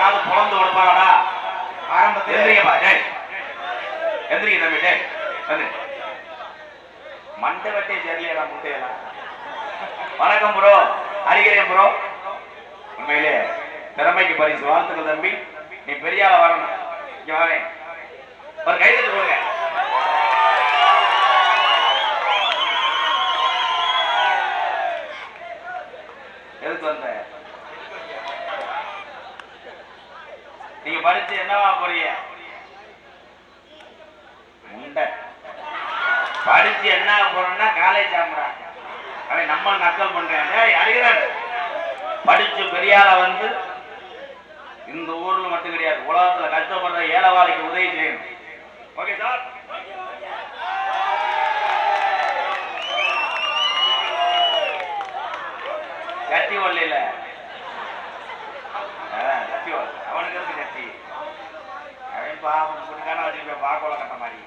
எவனாவது புலந்து கொடுப்பாடா ஆரம்பத்தில் எந்திரிக்க தம்பி மண்டை வெட்டே சரியா முட்டையெல்லாம். வணக்கம் ப்ரோ, அறிகிறேன் ப்ரோ. உண்மையிலே திறமைக்கு பரிசு, வாழ்த்துக்கள் தம்பி. நீ பெரிய ஆள வரணும். இங்க வரேன், ஒரு கைதட்டு கொடுங்க. எதுக்கு வந்த? நீங்க படிச்சு என்னவா போறீங்க? முண்டை படிச்சு என்ன போறோம்னா காலேஜ் ஆகுறா. அவன் நம்ம நக்கல் பண்றேன். அறிகிறான் படிச்சு பெரியாள வந்து இந்த ஊர்ல மட்டும் கிடையாது, உலகத்துல கஷ்டப்படுற ஏழைவாளிக்கு உதவி செய்யணும். Okay sir. கட்டி ஒல்லையில கட்டி ஒல்ல அவனுக்கு இருக்கு கட்டி. அவன் பாவம் குடிக்கான வச்சுக்க பாக்கோல கட்ட மாதிரி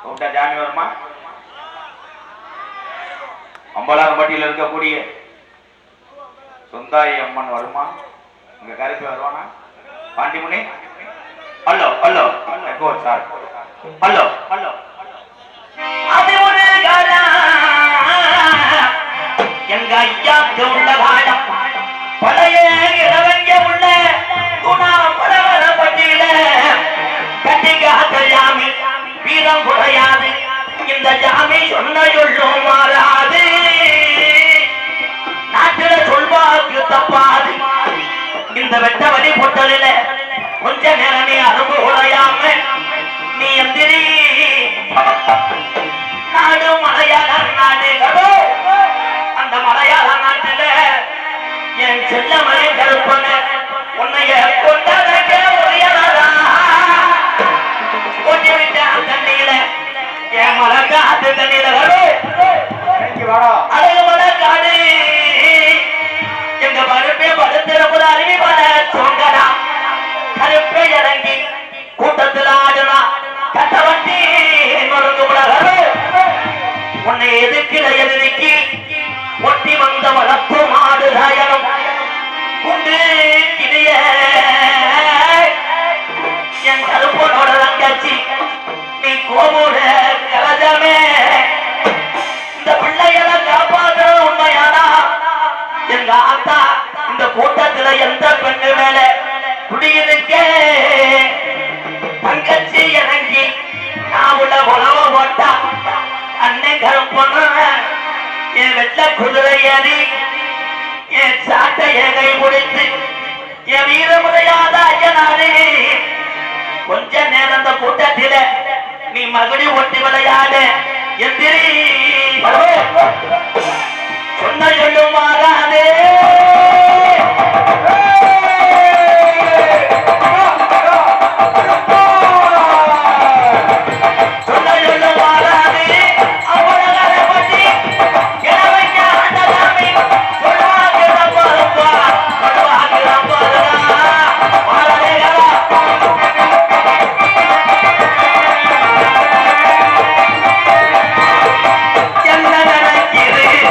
கூப்பிட்டா ஜாமி வருமா? அம்பலாம்பட்டியில் இருக்கக்கூடிய சொந்தாயி அம்மன் வருமா? இங்க கருப்பி வருவானா? Pandimuni hello hello sir hello hello. அது ஒரு எங்க ஐயாக்கு உள்ள காலம் பழைய இளவங்க உள்ள துணா பரவர பட்டியல கட்டிக்காத ஜாமி வீரம் குறையாது. இந்த ஜாமி சொன்ன சொல்லும் மாறாது. நாட்டில சொல்வாக்கு தப்பாது. இந்த வெட்ட வழி பொட்டலில கொஞ்ச நேரம் நீ அரும்பு உடையாம நீ எந்திரி. நாடு மலையாள நாடுகளோ, அந்த மலையாள நாட்டில என் செல்ல மலை கருப்பன உன்னைய கொண்டதற்க உரியனதா கொட்டி விட்டான் தண்ணியில என் மலை காத்து தண்ணியில அழகு மலை காடு எங்க மறுப்பே படுத்திருப்பது அருவி மலை சொங்கடா கருப்பை இறங்கி கூட்டத்தில் ஆடுனா கட்டவட்டி மருந்து உலகரு உன்னை எதிர்க்கிற எதிர்க்கி ஒட்டி வந்த வளர்ப்பு மாடு ராயனும் உண்டு கிளிய என் கருப்பனோட தங்கச்சி நீ கோபுர கலஜமே. இந்த பிள்ளைகளை காப்பாற்ற உண்மையானா எங்க ஆத்தா இந்த கூட்டத்துல எந்த பெண்ணு மேல குடியிருக்க தங்கச்சி இறங்கி நான் உள்ள உழவ போட்டா அண்ணன் கருப்பன என் வெள்ள குதிரை ஏறி என் சாட்டையை கை முடித்து என் வீரமுறையாத ஐயனாரே கொஞ்ச நேரம் அந்த கூட்டத்தில நீ மகுடி ஒட்டி விளையாட எந்திரி. சொன்ன சொல்லும் மாறாதே. என்ன நினைக்கிறேன்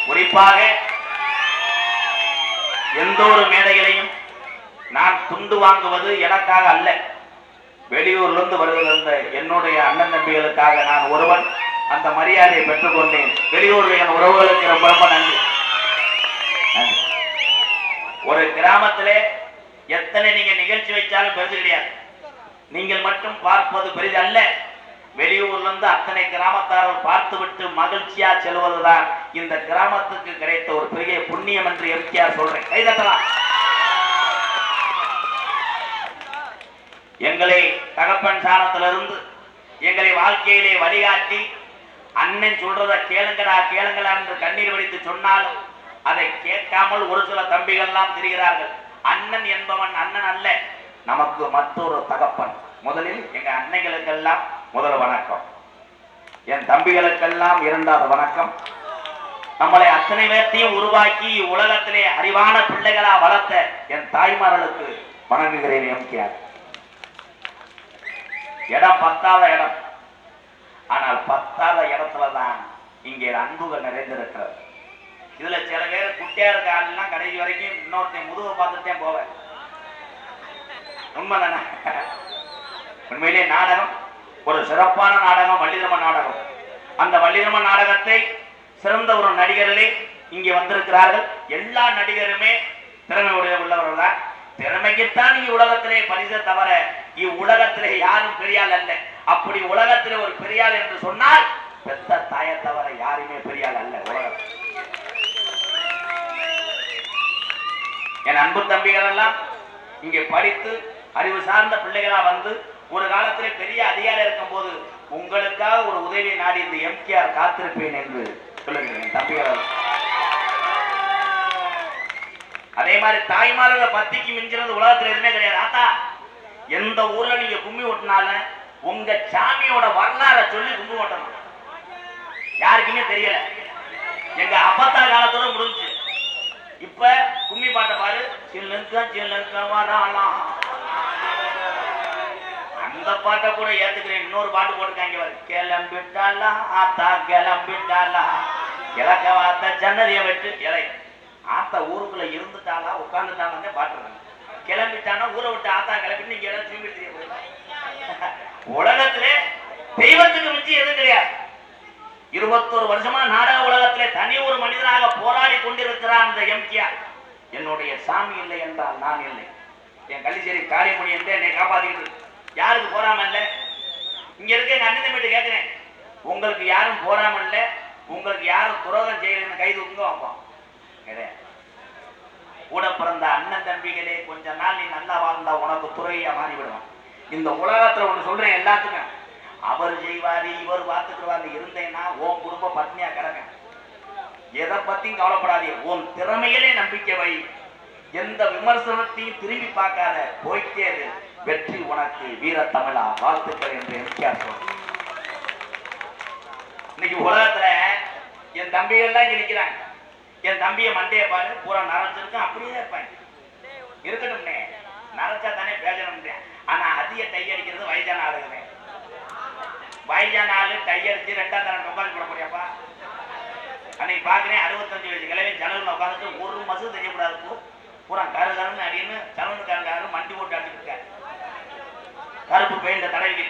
குறிப்பாக எந்த ஒரு மேடைகளையும் நான் துண்டு வாங்குவது எனக்காக அல்ல, வெளியூர்லிருந்து வருகிற என்னுடைய அண்ணன் தம்பிகளுக்காக நான் ஒருவன் அந்த மரியாதையை பெற்றுக் கொண்டேன். வெளியூர் என் உறவுகளுக்கு ரொம்ப ரொம்ப நன்றி. ஒரு கிராமத்திலே எத்தனை நீங்க நிகழ்ச்சி வைச்சாலும் பெருசு கிடையாது. நீங்கள் மட்டும் பார்ப்பது பெரிதல்ல, வெளியூர்ல இருந்து அத்தனை கிராமத்தார்கள் பார்த்துவிட்டு மகிழ்ச்சியா செல்வதுதான் இந்த கிராமத்துக்கு கிடைத்த ஒரு பெரிய புண்ணியம் என்று எம்ஜிஆர் சொல்றேன். கைதட்டலாம். எங்களை தகப்பன் சாணத்திலிருந்து எங்களை வாழ்க்கையிலே வழிகாட்டி அண்ணன் சொல்றத கேளுங்கடா கேளுங்களா என்று கண்ணீர் வடித்து சொன்னாலும் அதை கேட்காமல் ஒரு சில தம்பிகள்லாம் திரிகிறார்கள். அண்ணன் என்பவன் அண்ணன் அல்ல, நமக்கு மற்றொரு தகப்பன். முதலில் எங்க அன்னைகளுக்கெல்லாம் முதல் வணக்கம், என் தம்பிகளுக்கெல்லாம் இரண்டாவது வணக்கம். நம்மளை அத்தனை பேர்த்தையும் உருவாக்கி உலகத்திலே அறிவான பிள்ளைகளா வளர்த்த என் தாய்மார்களுக்கு வணங்குகிறேன். எம்ஜிஆர் இடம் பத்தாத இடம், ஆனால் பத்தாத இடத்துலதான் இங்கே அன்புகள் நிறைந்திருக்கிறது. இதுல சில பேர் குட்டியா இருக்க ஆள்லாம் கடைசி வரைக்கும் இன்னொருத்தையும் முதுக பார்த்துட்டே போவேன். உண்மைதானே? உண்மையிலே நாடகம் ஒரு சிறப்பான நாடகம், வள்ளிதர்மன் நாடகம். அந்த வள்ளிதர்மன் நாடகத்தை சிறந்த ஒரு நடிகர்களே இங்கே வந்திருக்கிறார்கள். எல்லா நடிகருமே திறமை உள்ளவர்கள் தான். திறமைக்குத்தான் நீ உலகத்திலே பரிசு, தவிர இவ்வுலகத்திலே யாரும் பெரியாள் அல்ல. அப்படி உலகத்திலே ஒரு பெரியாள் என்று சொன்னால் பெத்த தாயை தவிர யாருமே பெரியாள் அல்ல உலகத்தில். என் அன்பு தம்பிகள் எல்லாம் இங்கே படித்து அறிவு சார்ந்த பிள்ளைகளா வந்து ஒரு காலத்திலே பெரிய அதிகாரம் இருக்கும் போது உங்களுக்காக ஒரு உதவியை நாடி இந்த எம்ஜிஆர் காத்திருப்பேன் என்று சொல்லுகிறேன் தம்பிகள். அதே மாதிரி தாய்மார்கள் பத்திக்கு மிஞ்சினது உலகத்தில் எதுவுமே கிடையாது. ஆத்தா, எந்த ஊர்ல நீங்க கும்மி ஓட்டினாலும் உங்க சாமியோட வரலாறை சொல்லி கும்மி ஓட்டணும். யாருக்குமே தெரியல. எங்க அப்பத்தா காலத்தோட முடிஞ்சு. இப்ப கும்மி பாட்டை பாரு, சில்லுங்க சில்லுங்க வரலாம் அந்த பாட்டை கூட ஏத்துக்கிறேன். இன்னொரு பாட்டு போட்டுருக்காங்க, கிளம்பிட்டாலா ஆத்தா கிளம்பிட்டாலா கிழக்க வார்த்த ஜன்னதியை விட்டு இலை ஆத்தா ஊருக்குள்ள இருந்துட்டாலா உட்காந்துட்டாலே பாட்டு கிளம்பிட்டானா ஊரை விட்டு ஆத்தா கிளம்பிட்டு நீங்க எல்லாம் திரும்பி தெரிய உலகத்திலே தெய்வத்துக்கு மிஞ்சி எதுவும் கிடையாது. 21 வருஷமா நாடக உலகத்திலே தனி ஒரு மனிதனாக போராடி கொண்டிருக்கிறான் அந்த எம்ஜிஆர். என்னுடைய சாமி இல்லை என்றால் நான் இல்லை. என் கள்ளிச்சேரி காரியமணி என்று என்னை காப்பாத்திக்கிட்டு யாருக்கு போராம இல்லை? இங்க இருக்க எங்க அண்ணன் தம்பிட்டு கேட்கிறேன், உங்களுக்கு யாரும் போராம இல்லை, உங்களுக்கு யாரும் துரோகம் செய்யலன்னு கை தூக்குங்க வைப்போம். கூட பிறந்த அண்ணன் தம்பிகளே, கொஞ்ச நாள் நீ நல்லா வாழ்ந்தா உனக்கு துறையா மாறிவிடுவான். இந்த உலகத்துல ஒண்ணு சொல்றேன் எல்லாத்துக்கும், அவர் செய்வாரு இவர் பார்த்துக்குவாரு இருந்தேன்னா உன் குடும்ப பத்னியா கிடக்க. எதை பத்தியும் கவலைப்படாதே, உன் திறமையிலே நம்பிக்கை வை, எந்த விமர்சனத்தையும் திரும்பி பார்க்காத, போய்ட்டே வெற்றி உனக்கு வீர தமிழா வாழ்த்துக்கள் என்று எம்ஜிஆர் சொல்றார். இன்னைக்கு உலகத்துல என் தம்பிகள் தான் நிற்கிறாங்க. என் தம்பியை மண்டைய பாரு பூரா நரைச்சிருக்கும், அப்படியே இருப்பாங்க. இருக்கட்டும்னே, நரைச்சா தானே பேசணும். ஆனா அதிக டை அடிக்கிறது வயசான ஆளுங்க. வயசான ஆளு டை அடிச்சு 2ஆம் தரம் டொக்கால் போட முடியாப்பா. அன்னைக்கு பாக்குறேன் 65 வயசு கிளவி ஜனவரில் உட்காந்துட்டு ஒரு மசூது தெரியக்கூடாது, பூரா கரு கருன்னு அடின்னு சலனுக்காரங்காரு மண்டி போட்டு அடிச்சுட்டு இருக்காரு. கருப்பு பெயிண்ட தடவி.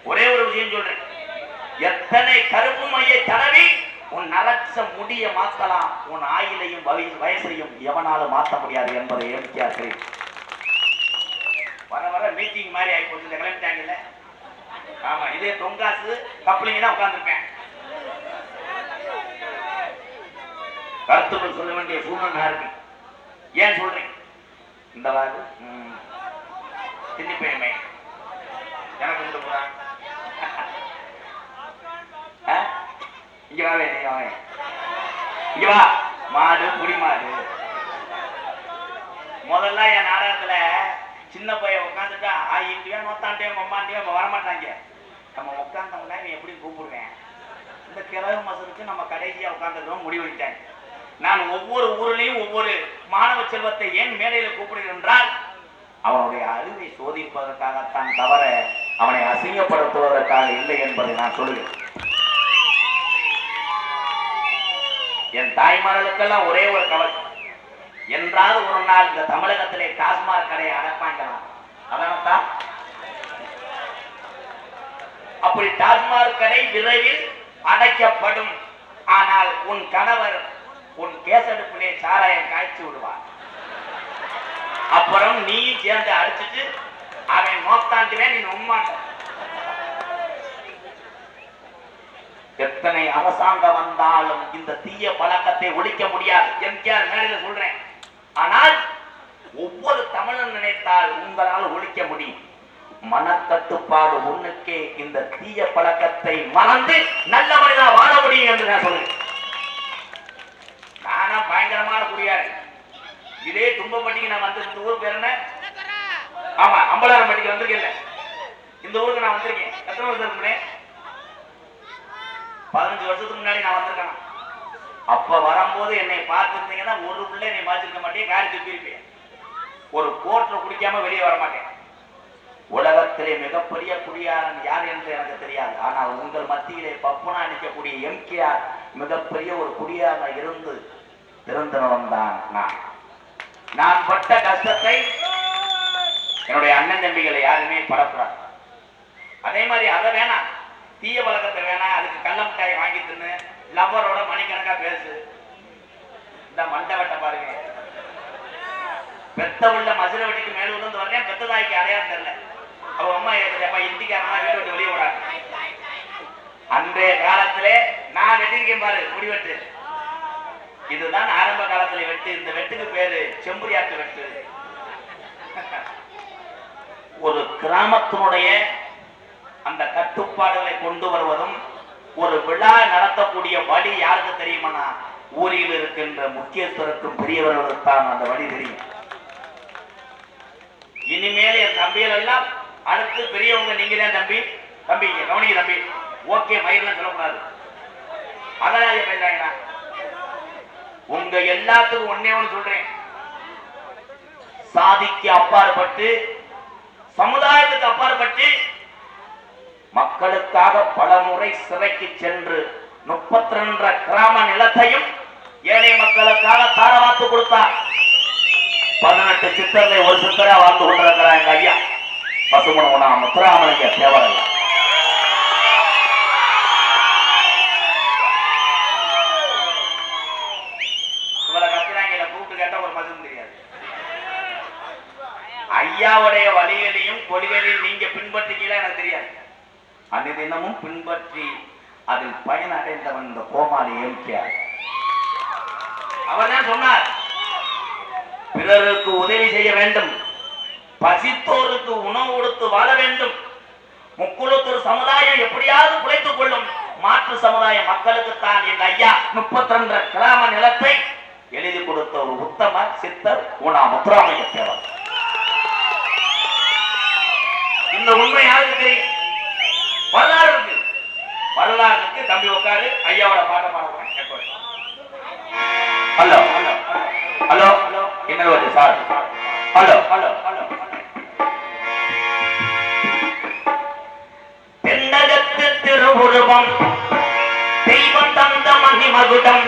ஒரே ஒரு விஷயம் சொல்றேன், எத்தனை கருப்பு மையை தடவி உன் நரச்ச முடிய மாத்தலாம், உன் ஆயிலையும் வயசையும் எவனாலும் மாற்ற முடியாது என்பதை எம்ஜிஆர் தெரியும். வர வர மீட்டிங் மாதிரி ஆகி போச்சு. கிளம்பிட்டாங்கல்ல, ஆமா, இதே தொங்காசு கப்ளிங் தான் உட்கார்ந்துருப்பேன். கருத்துக்கள் சொல்ல வேண்டிய சூழ்நிலை இருக்கு. ஏன் சொல்றேன், இந்த வாரு திண்ணிப்பயமே எனக்கு இங்க வாவே, நீ வாவே இங்க வா. மாடு புடி மாடு. முதல்ல என் நாடகத்துல சின்ன பையன் உட்காந்துட்டா ஆயிட்டியா நோத்தாண்டியா மம்மாண்டியா வரமாட்டாங்க. நம்ம உட்காந்தோம்னா எப்படி கூப்பிடுவேன், இந்த கிழவு மசருக்கு நம்ம கடைசியா உட்காந்துக்கிறோம் முடிவெடுத்தேன். நான் ஒவ்வொரு ஊரிலையும் ஒவ்வொரு மாணவ செல்வத்தை ஏன் மேடையில் கூப்பிடுகிறேன் என்றால், அவனுடைய அறிவை சோதிப்பதற்காகத்தான், தவிர அவனை அசிங்கப்படுத்துவதற்காக இல்லை என்பதை நான் சொல்லுவேன். என் தாய்மார்களுக்கெல்லாம் ஒரே ஒரு கவலை, என்றாவது ஒரு நாள் இந்த தமிழகத்திலே டாஸ்மாக் கடையை அடைப்பாங்களாம். அதான் அப்படி டாஸ்மாக் கடை விரைவில் அடைக்கப்படும். ஆனால் உன் கணவர் உன் கேசடுப்பிலே சாராயம் காய்ச்சி விடுவார். அப்புறம் நீ சேர்ந்து அடிச்சுட்டு அவன் நோத்தாண்டுவே, நீ நொம்மாட்ட. எத்தனை அரசாங்கம் வந்தாலும் இந்த தீய பழக்கத்தை ஒழிக்க முடியாது. எம்ஜிஆர் மேடையில் சொல்றேன். ஆனால் ஒவ்வொரு தமிழன் நினைத்தால் உங்களால் ஒழிக்க முடியும். மனக்கட்டுப்பாடு ஒண்ணுக்கே இந்த தீய பழக்கத்தை மறந்து நல்ல மனிதா வாழ முடியும் என்று நான் சொல்றேன். நானா பயங்கரமான குடியாரு. இதே தும்பப்பட்டிக்கு நான் வந்து, இந்த ஊருக்கு பேர் என்ன? ஆமா, அம்பலாரம்பட்டிக்கு வந்திருக்கேன். இந்த ஊருக்கு நான் வந்திருக்கேன். எத்தனை வருஷம் இருக்குறேன்? 15 வருஷத்துக்கு முன்னாடி நான் வந்திருக்கேன். அப்ப வரும்போது என்னை பார்த்துருந்தீங்கன்னா ஒரு பிள்ளை என்னை பார்த்துருக்க மாட்டேன், காரி துப்பிருப்பேன். ஒரு கோட்டை குடிக்காம வெளியே வர மாட்டேன். உலகத்திலே மிகப்பெரிய குடியாரன் யார் என்று எனக்கு தெரியாது. ஆனால் உங்கள் மத்தியிலே பப்புனா நிற்கக்கூடிய எம்ஜிஆர் மிகப்பெரிய ஒரு குடியாரா இருந்து திறந்தவன் தான் நான். நான் பட்ட கஷ்டத்தை என்னுடைய அண்ணன் தம்பிகளை யாருமே படக்கூடாது. அதே மாதிரி அதை வேணாம், தீய பழக்கத்தை வேணாம். அதுக்கு கள்ளமிட்டாய் வாங்கி தின்னு லவ்வரோட மணிக்கணக்கா பேசு. இந்த மண்டை வெட்ட பாருங்க, பெத்த உள்ள மசுரை வெட்டிக்கு மேல விழுந்து வரேன். பெத்த தாய்க்கு அடையாளம் தெரியல. அவ அம்மா ஏற்பா இந்திக்காரனா வீட்டு விட்டு வெளியே விடாது. அன்றைய காலத்திலே நான் வெட்டிருக்கேன் பாரு முடிவெட்டு. இதுதான் ஆரம்ப காலத்துல வெட்டு. இந்த வெட்டுக்கு பேரு செம்புரியாட்டு வெட்டு. ஒரு கிராமத்தினுடைய அந்த கட்டுப்பாடுகளை கொண்டு வருவதும், ஒரு விழா நடத்தக்கூடிய வழி யாருக்கு தெரியுமா? ஊரில் இருக்கின்ற முக்கியஸ்தருக்கும் பெரியவர்களுக்கு தான் அந்த வழி தெரியும். இனிமேல் என் தம்பிகள் எல்லாம் அடுத்து பெரியவங்க நீங்க தான் தம்பி, தம்பி கவனிக்க தம்பி, ஓகே மயிரெல்லாம் சொல்லக்கூடாது. அதனால பேசுறாங்க. உங்க எல்லாத்துக்கும் ஒன்னே ஒன்று சொல்றேன், சாதிக்கு அப்பாற்பட்டு, சமுதாயத்துக்கு அப்பாற்பட்டு மக்களுக்காக பல முறை சிறைக்கு சென்று 32 கிராம நிலத்தையும் ஏழை மக்களுக்காக தாரவாத்து கொடுத்தார். 18 சித்தர்களை ஒரு சித்தரா வாழ்ந்து கொண்டிருக்கிறார் எங்க ஐயா பசுமன முத்துராமலிங்க தேவரையா. இவரை கத்திராங்கில கூப்பிட்டு கேட்டா ஒரு மதியம் தெரியாது. ஐயாவுடைய வழிகளையும் கொள்கைகளையும் நீங்க பின்பற்றிக்கல எனக்கு தெரியாது. அன்னிதினமும் பின்பற்றி அதில் பயனடைந்தவன் இந்த கோமாளி எம்கேஆர். அவர் தான் சொன்னார், பிறருக்கு உதவி செய்ய வேண்டும், பசித்தோருக்கு உணவு கொடுத்து வாழ வேண்டும், முக்குளத்தூர் சமுதாயம் எப்படியாவது குலைத்துக் கொள்ளும், மாற்று சமுதாய மக்களுக்கு தான் எங்க ஐயா 32 கிராம நிலத்தை எழுதி கொடுத்த ஒரு உத்தம சித்தர் முத்துராமலிங்க தேவர். இந்த உண்மை யாருக்கு தெரியும்? வரலாறு இருக்கு. வரலாறுக்கு தம்பி உட்காரு, ஐயாவோட பாடம் பாடுறேன். ஹலோ ஹலோ ஹலோ ஹலோ என்ன வருது சார்? ஹலோ ஹலோ ஹலோ தென்னகத்து திருவுருவம் தெய்வம் தந்த மணிமகுடம்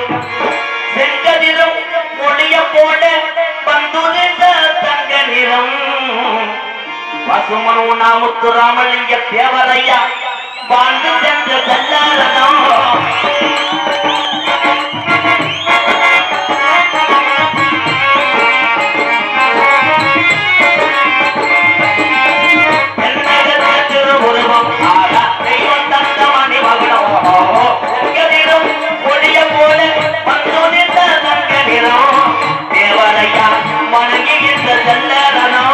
செங்கதிரும் மொழிய போல பந்துரிந்த தங்க நிறம் பசுமன முத்துராமலிங்க தேவரையா வாழ்ந்து சென்ற செல்லாரதம் திருவுருவம் தெய்வம் தந்த மணிமகுடம் செங்கதிரும் மொழிய போல பந்துரிந்த தங்க நிறம் தேவரையா வணங்குகின்ற செல்லாரதம்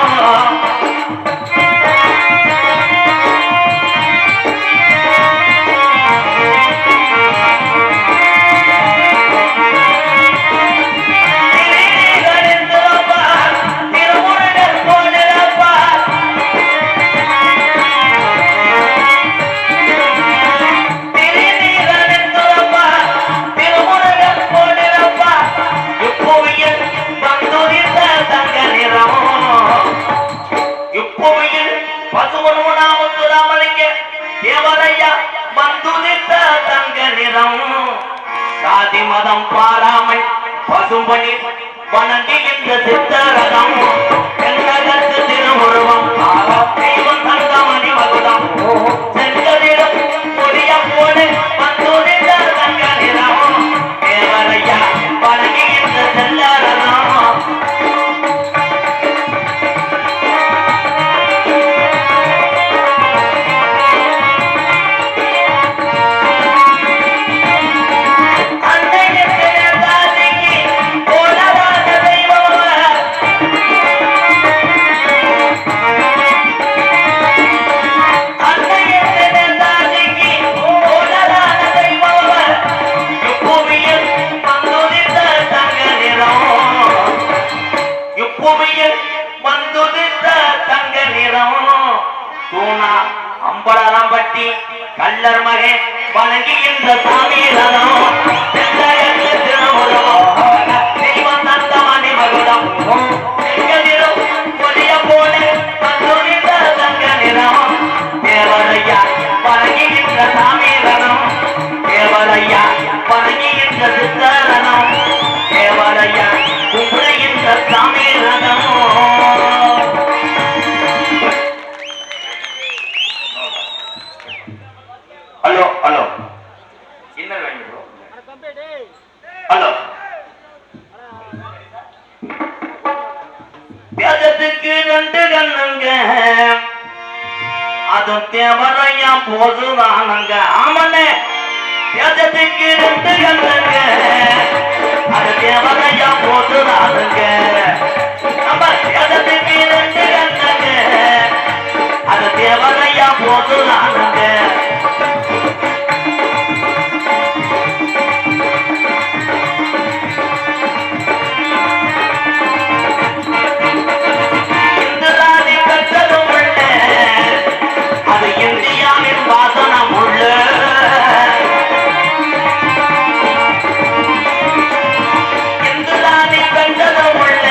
சாதி மதம் பாராமல் பசும்பணி வணங்குகின்ற சித்தரகம் தென்னகத்து திருவுருவம் தெய்வம் தந்த மணிமகுடம் செங்கதிரும் கொடிய போல பந்துரிந்த தங்க நிறம் தேவரையா வணங்குகின்ற செல்லரகம். அம்பலம்பட்டி கல்லர் மகே வணங்குகின்ற சாமி ரதம் தெய்வம் தந்த மணிமகுடம் செங்கதிரும் கொடிய போல பந்துரிந்த தங்க நிறம் தேவரையா வணங்குகின்ற சாமி ரதம் தேவரையா வணங்குகின்ற சித்தரதம் தேவரையா கும்பிடுகின்ற சாமி ரதம். ஹலோ ஹலோ இன்னர் வாங்கி ப்ரோ. ஹலோ தேஜத்துக்கு 2 கண்ணுங்க அது தேவரையா போதுதானுங்க. ஆமண்ணே தேஜத்துக்கு 2 கண்ணுங்க அது தேவரையா போதுதானுங்க. நம்ம தேஜத்துக்கு 2 கண்ணுங்க அது தேவரையா போதுதானுங்க. இந்தியாவின் வாசனம் உள்ள இந்துதானி கண்டதும் உள்ள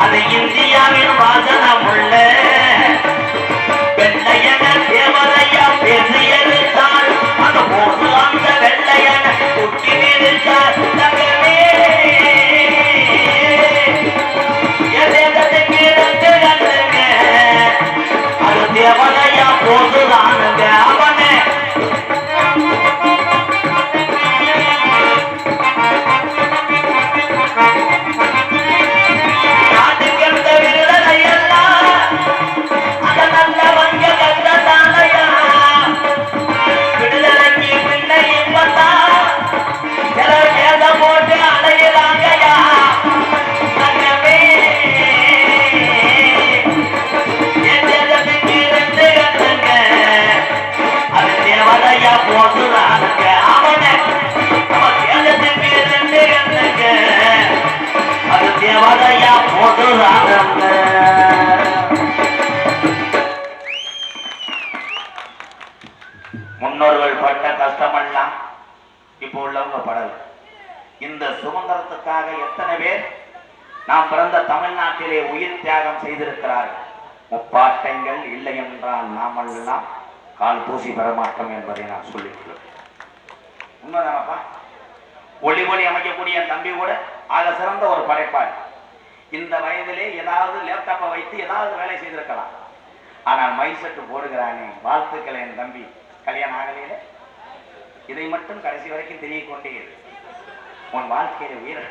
அது இந்தியாவின் இந்த சுதந்திரத்துக்காக எத்தனை பேர் நாம் பிறந்த தமிழ்நாட்டிலே உயிர் தியாகம் செய்திருக்கிறார்கள். முப்பாட்டைகள் இல்லை என்றால் நாமெல்லாம் கால் தூசி பெறமாட்டோம் என்பதை நான் சொல்லிக்கிறேன். உண்மைதானப்பா? ஒளி ஒளி அமைக்கக்கூடிய தம்பி கூட ஆக சிறந்த ஒரு படைப்பாளி. இந்த வயதிலே ஏதாவது லேப்டாப்பை வைத்து ஏதாவது வேலை செய்திருக்கலாம். ஆனால் மைசெட்டு போடுகிறானே, வாழ்த்துக்கள் என் தம்பி. கல்யாணம் ஆகலையில இதை மட்டும் கடைசி வரைக்கும் தெரியக்கொண்டே இரு. உன் வாழ்க்கையில உயிர்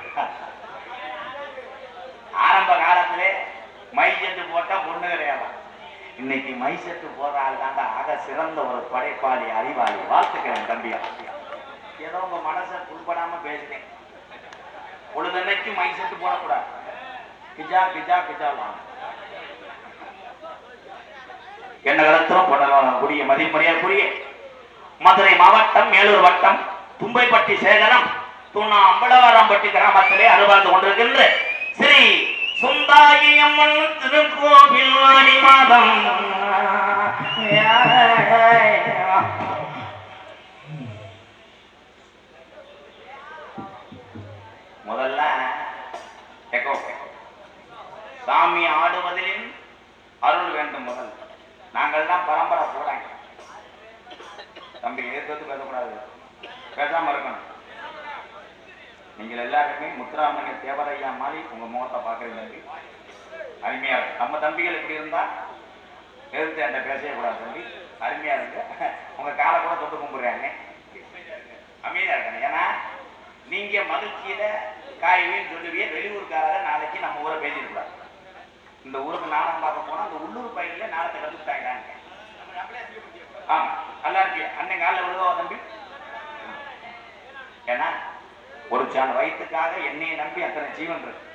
ஆரம்ப காலத்திலே மைசெட்டு போட்டா பொண்ணு கிடையாது. இன்னைக்கு மைசெட்டு போடுறாள் தாண்டா ஆக சிறந்த ஒரு படைப்பாளி, அறிவாளி. வாழ்த்துக்கள் என் தம்பியா. ஏதோ உங்க மனசை புண்படாம பேசுறேன். பொழுதன்னைக்கு மைசெட்டு போடக்கூடாது. பிஜா பிஜா பிஜா என்ன கலத்திலும் போடக்கூடிய மதிப்படியாக்குரிய மதுரை மாவட்டம் மேலூர் வட்டம் தும்பைப்பட்டி சேகரம் துணா அம்பலவாரம்பட்டி கிராமத்திலே அறுபார்ந்து கொண்டிருக்கின்ற ஸ்ரீ சுந்தாயி அம்மன் திருக்கோவில் ஆடி மாதம் முதல்ல சாமி ஆடுவதில் அருள் வேண்டும். முதல் நாங்கள் தான் பரம்பரை போறாங்க. தம்பி ஏற்றது பேசக்கூடாது, பேசாம இருக்கணும். நீங்கள் எல்லாருமே முத்துராமலிங்க தேவரையா மாதிரி உங்க முகத்தை பார்க்கறது தம்பி அருமையா இருக்கு. நம்ம தம்பிகள் எப்படி இருந்தா எதிர்த்து என்கிட்ட பேசவே கூடாது தம்பி. அருமையா இருக்கு. உங்க காலை கூட தொட்டு கும்பிடுறாங்க. அமைதியா இருக்கணும். ஏன்னா நீங்க மகிழ்ச்சியில காய்வேன்னு சொல்லுவிய வெளியூருக்காரங்க நாளைக்கு நம்ம ஊரை பேசிருக்கூடாது. இந்த ஊருக்கு நாடகம் பார்க்க போனா அந்த உள்ளூர் பயிரில் நாடகத்தை கற்றுக்கிட்டாங்க. ஆமா, நல்லா இருக்கு. அன்னைக்கு காலில் விழுவா தம்பி. ஏன்னா ஒரு சான் வயிற்றுக்காக என்னையை நம்பி அத்தனை ஜீவன் இருக்கு.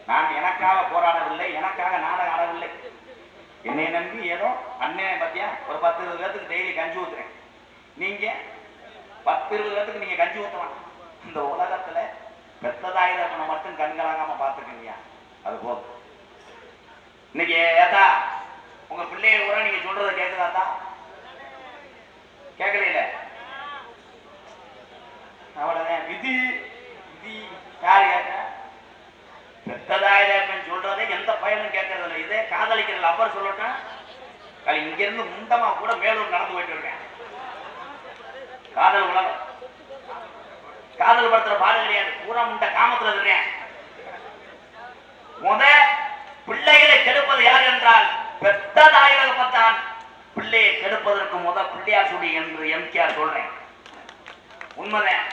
நான் எனக்காக போராடவில்லை, எனக்காக நாடகம் ஆடவில்லை. என்னை நம்பி ஏதோ அண்ணன் பத்தியா ஒரு 10-20 பேருக்கு டெய்லி கஞ்சி ஊத்துறேன். நீங்க 10-20 பேருக்கு நீங்க கஞ்சி ஊத்தலாம். இந்த உலகத்துல பெத்ததாயுதனை மட்டும் கண்களாகாம பார்த்துக்கீங்க. அது போதும். இன்னைக்கு ஏதா உங்க பிள்ளைய கூட நீங்க சொல்றத கேட்குதாத்தா? கேட்கல. அவ்வளவுதான். விதி விதி யாரு கேட்க? பெத்ததாயுதன் சொல்றதை எந்த பயனும் கேட்கறது இல்லை. இதே காதலிக்கிற லப்பர் சொல்லட்டும், இங்க இருந்து முண்டமா கூட மேலூர் நடந்து போயிட்டு இருக்கேன். காதல் உலகம். காதல் படுத்துற பாடு கிடையாது. பூரா முண்ட காமத்துல இருக்கேன். முத பிள்ளைகளை கெடுப்பது யார் என்றால் பெத்ததாயுதன். பிள்ளையை கெடுப்பதற்கு முத பிள்ளையார் சுடி என்று எம்கேஆர் சொல்றேன். உண்மைதான்.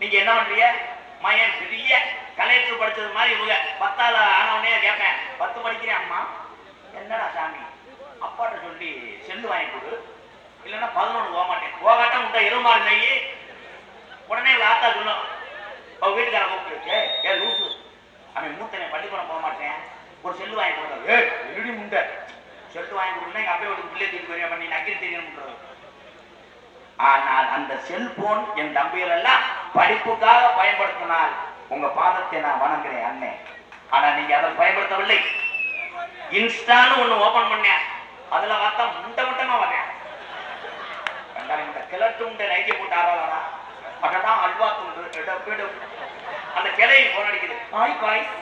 நீங்க என்ன பண்றீங்க? மயன் பெரிய கலெக்டர் படிச்சது மாதிரி இவங்க 10வது ஆனவனே கேட்பேன். 10 படிக்கிறேன் அம்மா. என்னடா சாமி, அப்பாட்ட சொல்லி செல்லு வாங்கி கொடு, இல்லைன்னா 11 போக மாட்டேன். போகாட்டம் முட்டை இருமாறு நெய். உடனே ஆத்தா சொல்லும், அவ வீட்டுக்கார கூப்பிட்டு, ஏ லூசு, அவன் மூத்தனை பள்ளிக்கூடம் போக மாட்டேன், ஒரு செல்லு வாங்கி கொடுத்தாரு. எழுதி முண்டை செல்லு வாங்கி கொடுத்தா எங்க அப்பா வீட்டுக்கு பிள்ளை தூக்கி போறியா பண்ணி நக்கிரி தெரியணும். ஆனால் அந்த செல்போன் என் தம்பிகள் எல்லாம் படிப்புக்காக பயன்படுத்தினால் உங்க பாதத்தை நான் வணங்குறேன் அண்ணே. ஆனா நீங்க அதை பயன்படுத்தவில்லை. இன்ஸ்டான்னு ஒண்ணு ஓபன் பண்ணேன். அதுல பார்த்தா முண்டை முட்டமா வரேன். கிளட்டு முண்டை நைட்டி போட்டு ஆறாளா அதான் அல்வா துண்டு அந்த கிளையை போன் அடிக்குது. ஹாய் பாய்ஸ்,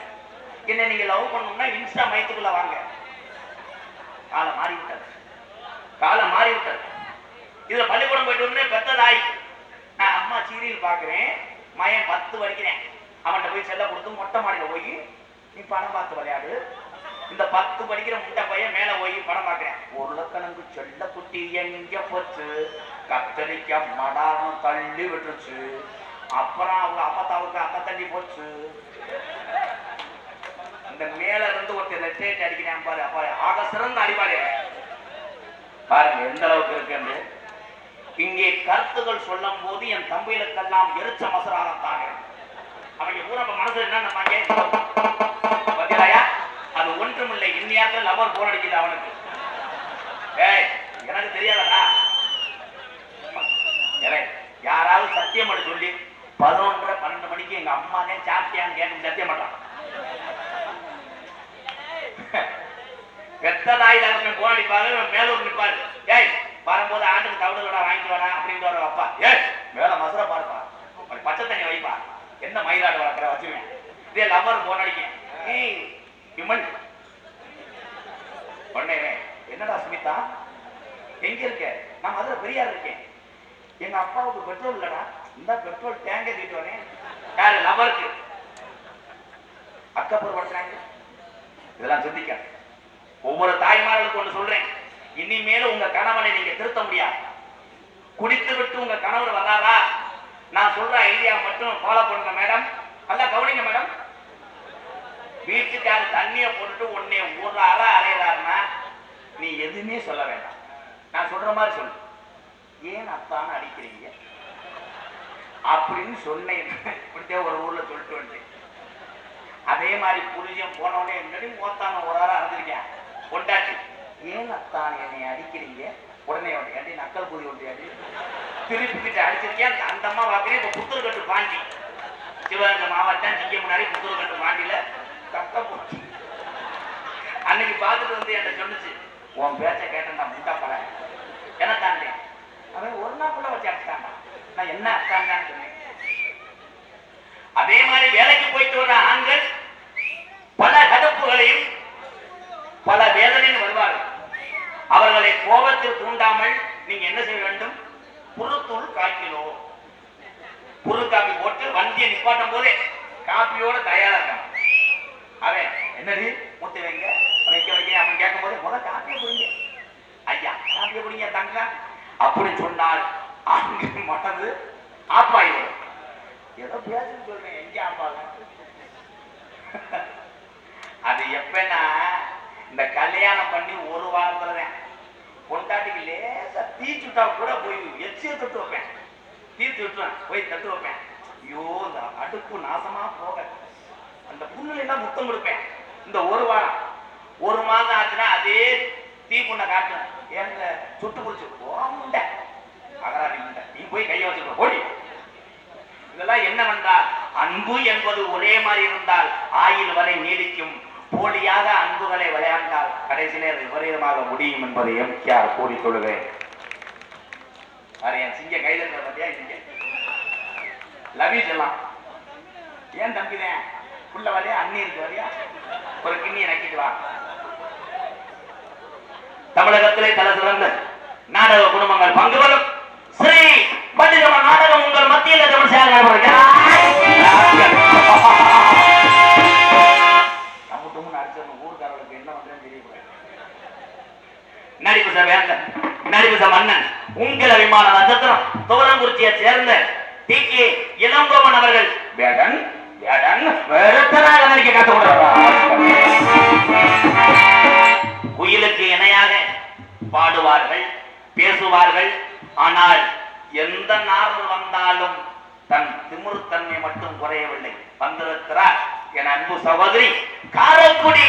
என்ன நீங்க லவ் பண்ணணும்னா இன்ஸ்டா மைத்துக்குள்ள வாங்க. காலம் மாறிவிட்டது. காலம் மாறிவிட்டது. இதுல பள்ளிக்கூடம் போயிட்டு உடனே பெத்ததாய் நான் அம்மா சீரியல் பாக்குறேன், மயன் 10 வரைக்கிறேன். அவன்கிட்ட போய் செல்ல கொடுத்து மொட்டை மாடியில போய் நீ படம் பார்த்து விளையாடு. இந்த 10 படிக்கிற முட்டை பையன் மேல போய் படம் பார்க்கிறேன். உருளைக்கிழங்கு செல்ல குட்டி எங்க போச்சு, கத்தரிக்க மடாரம் தள்ளி விட்டுருச்சு. அப்புறம் அவங்க அப்பத்தாவுக்கு அத்த தள்ளி போச்சு. இந்த மேல இருந்து ஒருத்தர் ரெட்டேட் அடிக்கிறேன் பாரு. அப்ப ஆக சிறந்த அடிப்பாரு பாருங்க எந்த அளவுக்கு இருக்கு. இங்கே கருத்துக்கள் சொல்லும் போது என் தம்பிகளுக்கெல்லாம் எரிச்ச மசராகத்தான். அவங்க பூரா மனசு என்ன பார்த்தீங்களா? அது ஒன்றுமில்லை. இன்னையாக லவர் போன் அடிக்குது அவனுக்கு. ஏய் எனக்கு தெரியாதா? யாராவது சத்தியம் பண்ண சொல்லி 11:30-12 மணிக்கு எங்க அம்மானே சாப்பிட்டியான்னு கேட்டு சத்தியம் பண்ணலாம். பெத்ததாய் போன் அடிப்பாரு, மேலூர் நிற்பாரு. ஏய் வரும்போது ஆட்டுக்கு தவிடு வாங்கிட்டு வரா அப்படின்னு அப்பா. ஏய் மேல மசுரை பாருப்பா, பச்சை தண்ணி வைப்பா, என்ன மயிலாடு வளர்க்குற வச்சுருவேன். இதே லவர் போன் அடிக்க விமல் பண்ணேன். என்னடா சுமிதா எங்க இருக்க? நான் மதுரை பெரியார் இருக்கேன். எங்க அப்பாவுக்கு பெட்ரோல் இல்லடா, இந்த பெட்ரோல் டேங்க தீட்டு வரேன். யாரு? லவருக்கு அக்கப்பூர் படுத்துறாங்க. இதெல்லாம் சிந்திக்க ஒவ்வொரு தாய்மார்களுக்கு ஒன்று சொல்றேன். இனிமேல உங்க கணவனை நீங்க திருத்த முடியாது. குடித்து விட்டு உங்க கணவர் வர்றாரா, நான் சொல்ற ஐடியா மட்டும் ஃபாலோ பண்ணுங்க மேடம். நல்லா கவனிங்க மேடம். வீட்டுக்கார தண்ணியை போட்டுட்டு உன்னை ஒரு அறை அறையிறாருன்னா நீ எதுவுமே சொல்ல வேண்டாம். நான் சொல்ற மாதிரி சொல்லு. ஏன் அத்தான அடிக்கிறீங்க அப்படின்னு சொன்னேன். இப்படித்தே ஒரு ஊர்ல சொல்லிட்டு வந்து அதே மாதிரி புரிஞ்சம் போனவனே முன்னாடி மோத்தான ஒரு ஆளா இருந்திருக்கேன். கொண்டாச்சு ஏன் அத்தான் என்னை அடிக்கிறீங்க? உடனே ஒன்றையாண்டி நக்கல் புதி ஒன்றையாண்டி திருப்பிக்கிட்டு அடிச்சிருக்கேன். அந்த அம்மா வாக்குறேன். இப்ப புத்தூர்கட்டு பாண்டி சிவகங்கை மாவட்டம் இங்க முன்னாடி புத்தூர்கட்டு பாண்டியில கட்ட போச்சு. அன்னைக்கு பார்த்துட்டு வந்து என்கிட்ட சொன்னிச்சு, உன் பேச்ச கேட்டேன் முட்டா பல என்ன தாண்டேன். அவன் ஒரு நாள் வச்சு அடிச்சாண்டா. நான் என்ன அத்தாண்டான்னு சொன்னேன். அதே மாதிரி வேலைக்கு போயிட்டு வர ஆண்கள் பல கடுப்புகளையும் பல வேதனையும் வருவார்கள். அவர்களை கோபத்தில் தூண்டாமல் நீங்க என்ன செய்ய வேண்டும்? புறுத்தூள் காய்க்கிலோ புரு காப்பி போட்டு வண்டியை நிப்பாட்டும் போதே காப்பியோட தயாரா இருக்கான். அவன் என்னது முத்து வைங்க வைக்க வைக்க அப்படின்னு கேட்கும் போது முதல் காப்பியை குடிங்க ஐயா, காப்பியை குடிங்க தங்க அப்படி சொன்னால் ஆண்கள் மனது ஆப்பாயிடும். ஏதோ பேசுன்னு சொல்றேன், எங்க ஆப்பாங்க? அது எப்பன்னா இந்த கல்யாணம் பண்ணி ஒரு வாரத்துலதான் பொண்டாட்டிக்கு லேசா தீச்சுட்டா கூட போய் எச்சிய தொட்டு வைப்பேன். தீர்த்து விட்டுவேன், போய் தட்டு வைப்பேன். ஐயோ இந்த அடுப்பு நாசமா போக அந்த புண்ணுலாம் முத்தம் கொடுப்பேன். இந்த ஒரு மாதம் ஆச்சுன்னா அதே தீப்புண்ணை காட்டுவேன். ஏங்க சுட்டு குடிச்சு போமுண்ட அகராடி முண்டை நீ போய் கையை வச்சுக்கோ ஓடி. இதெல்லாம் என்னவென்றால் அன்பு என்பது ஒரே மாதிரி இருந்தால் ஆயுள் வரை நீடிக்கும். போலியாக அன்புகளை விளையாண்டால் கடைசியிலே அது விபரீதமாக முடியும் என்பதை எம்கேஆர் கூறி சொல்லுவேன். என் சிங்க கையில இருக்கிற பத்தியா சிங்க லவி சொல்லலாம். ஏன் தம்பிதான் புள்ள வரையா அண்ணி இருக்கு வரையா ஒரு கிண்ணியை நக்கிட்டு வா. தமிழகத்திலே தலை சிறந்த நாடக குடும்பங்கள் பங்கு பெறும் ஸ்ரீ பண்டிதம நாடகம் உங்கள் மத்தியில் ஊர்காரர்களுக்கு என்ன பண்றேன்னு தெரியக்கூடாது. நடிப்பு மன்னன் உங்கள் அபிமான நட்சத்திரம் தோரங்குறிச்சியை சேர்ந்த டி கே இளங்கோவன் அவர்கள் வேடன் நடிக்க காத்து குயிலுக்கு இணையாக பாடுவார்கள், பேசுவார்கள். ஆனால் எந்த நாள் வந்தாலும் தன் திமிர்த்தன்மை மட்டும் குறையவில்லை. வந்திருக்கிறார் என் அன்பு சகோதரி காரைக்குடி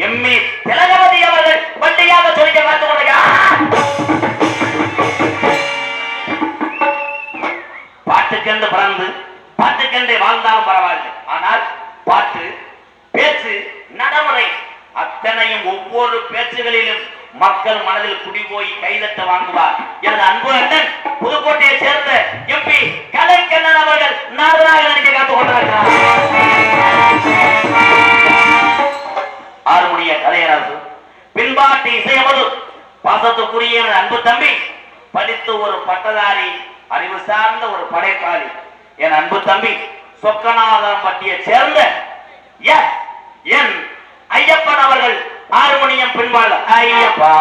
எம்மி திலகவதி அவர்கள் வண்டியாக சொல்லிக்க பார்த்து பாட்டுக்கென்று பிறந்து பாட்டுக்கென்று வாழ்ந்தாலும் பரவாயில்லை. ஆனால் பாட்டு, பேச்சு, நடைமுறை அத்தனையும் ஒவ்வொரு பேச்சுகளிலும் மக்கள் மனதில் குடி போய் கைதட்ட வாங்குவார். எனது அன்பு அண்ணன் புதுக்கோட்டையை சேர்ந்த எம்பி கலைக்கண்ணன் அவர்கள் நாடக நடிக்க காத்து கொண்டிருக்கிறார். ஆறுமுடிய கலையரசு பின்பாட்டு இசையமது பாசத்துக்குரிய எனது அன்பு தம்பி படித்து ஒரு பட்டதாரி, அறிவு சார்ந்த ஒரு படைப்பாளி என் அன்பு தம்பி சொக்கநாதம் பட்டியை சேர்ந்த என் ஐயப்பன் அவர்கள் ஹார்மோனியம் பின்பாடு ஐயப்பா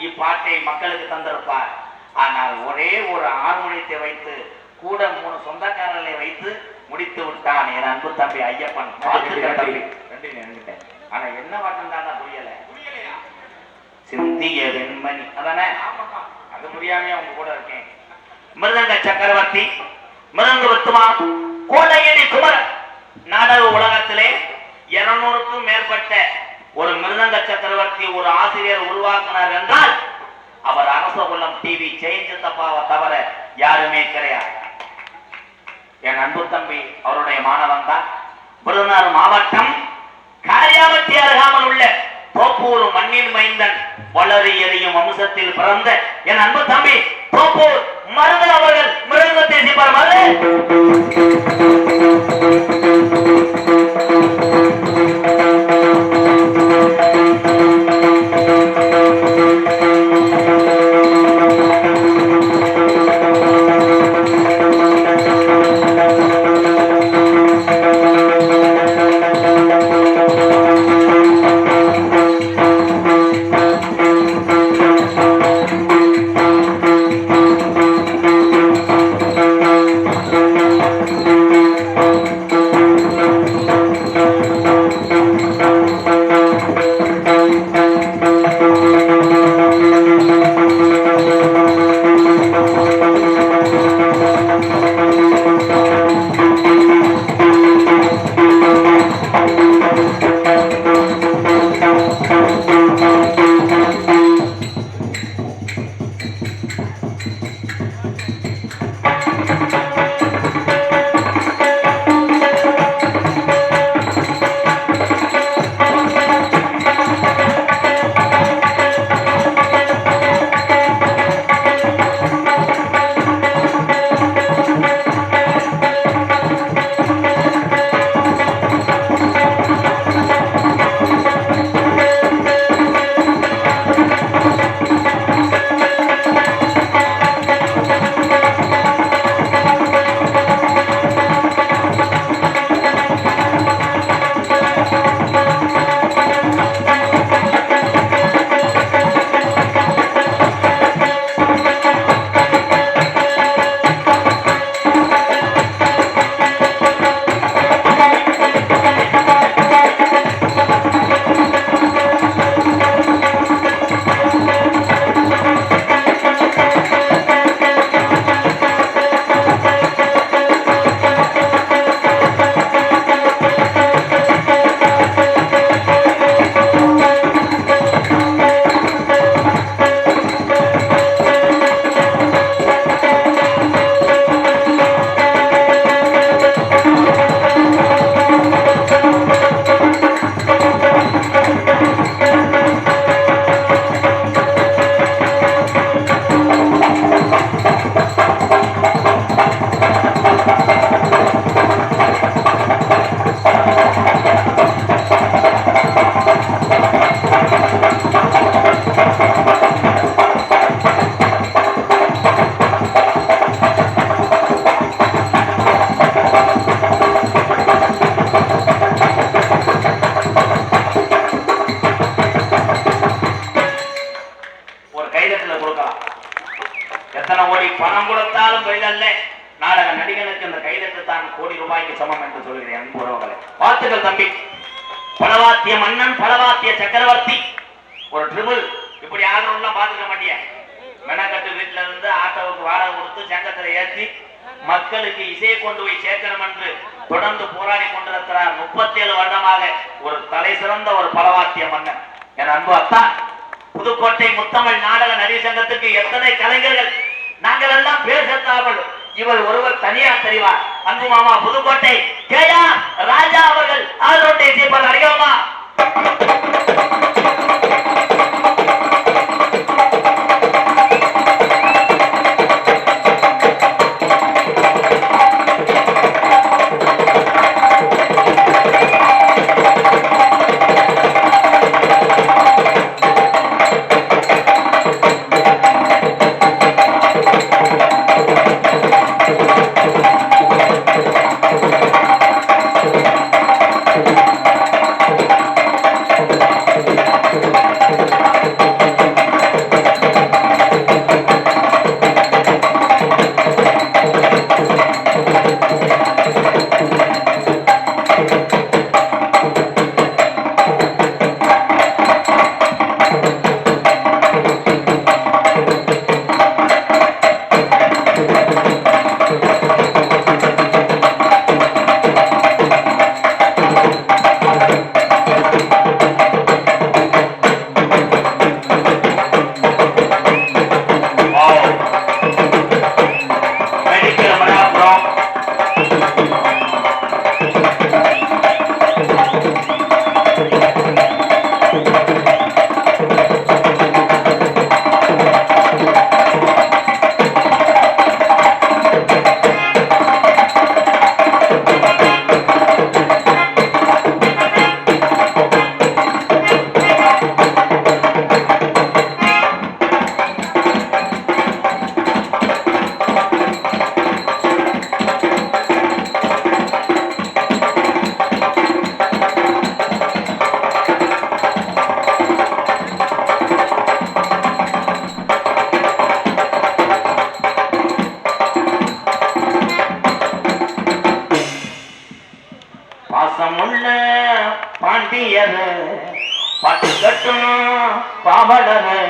இப்பாட்டை மக்களுக்கு தந்திருப்பார். ஆனால் ஒரே ஒரு ஹார்மோனியத்தை வைத்து கூட 3 சொந்தக்காரர்களை வைத்து முடித்து விட்டான் என் அன்பு தம்பி ஐயப்பன். ஆனா என்ன பாட்டம் தான் புரியல. சிந்திய வெண்மணி அதானே, அது புரியாம உங்க கூட இருக்கேன். மிருதங்க சக்கரவர்த்தி, மிருதங்க வித்துவான், கோடையடி குமரன். நாடக உலகத்திலே 200க்கும் மேற்பட்ட ஒரு மிருதங்க சக்கரவர்த்தி ஒரு ஆசிரியர் உருவாக்கினார் என்றால் அவர் அரசகுலம் டிவி ஜெயஞ்சத்தப்பாவை தவிர யாருமே கிடையாது. என் அன்பு தம்பி அவருடைய மாணவன் தான். விருதுநகர் மாவட்டம் காரியாவட்டி அருகாமல் உள்ள தோப்பூர் மண்ணின் மைந்தன் வளரி எறியும் வம்சத்தில் பிறந்த என் அன்பு தம்பி தோப்பூர் மருது அவர்கள் மிருதங்கத்தை சிப்பார். வாழ்த்துக்கள் தம்பி. பலவாத்திய மன்னன், பலவாத்திய சக்கரவர்த்தி. ஒரு ட்ரிபிள் இப்படி ஆகணும்லாம் பாத்துக்க மாட்டியா? மெனக்கட்டு வீட்டுல இருந்து ஆட்டோவுக்கு வாடகை கொடுத்து சங்கத்துல ஏற்றி மக்களுக்கு இசையை கொண்டு போய் சேர்க்கணும் என்று தொடர்ந்து போராடி கொண்டிருக்கிறார். 37 வருடமாக ஒரு தலை சிறந்த ஒரு பலவாத்திய மன்னன். என் அன்பு அத்தா, புதுக்கோட்டை முத்தமிழ் நாடக நடிகர் சங்கத்துக்கு எத்தனை கலைஞர்கள் நாங்கள் எல்லாம் பேர் சேர்த்தாமல் இவர் ஒருவர் தனியார் தெரிவார். அன்பு மாமா புதுக்கோட்டை கேயா ராஜா அவர்கள் அவருடைய இசைப்பால் அறிவோமா? பாட்டு கட்டும் பாவலரு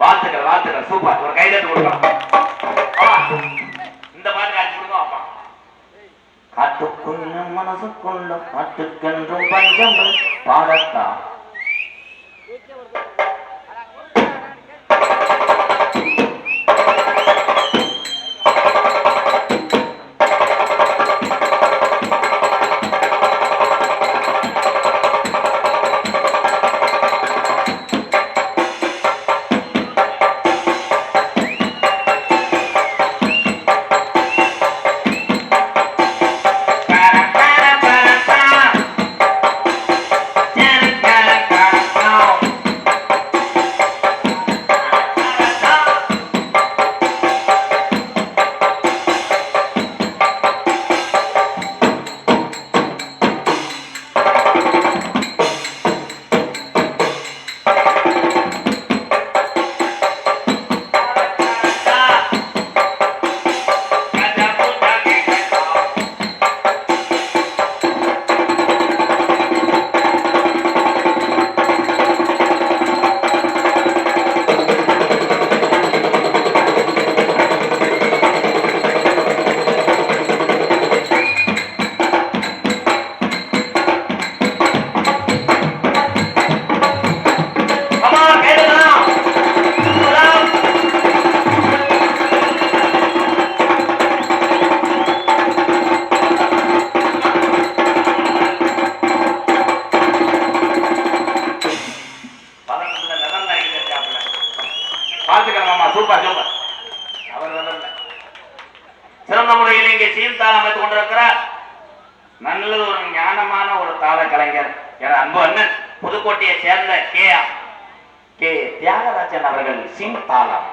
வாழ்த்துக்கள் வாழ்த்துக்கள் சூப்பர் ஒரு கைதட்டு கொடுக்கலாம் இந்த பாட்டு அடிச்சு கொடுங்க அப்பா காட்டுக்குள்ள மனசுக்குள்ள காட்டுக்கென்றும் பஞ்சம் பாடத்தான் சூப்பர் சூப்பர் அவர் சிறந்த முறையில் இங்கே சீர்தாளம் அமைத்துக் கொண்டிருக்கிறார் நல்லது ஒரு ஞானமான ஒரு தாள கலைஞர் என அன்பு அண்ணன் புதுக்கோட்டையை சேர்ந்த கே தியாகராஜன் அவர்கள் சீர்தாளம்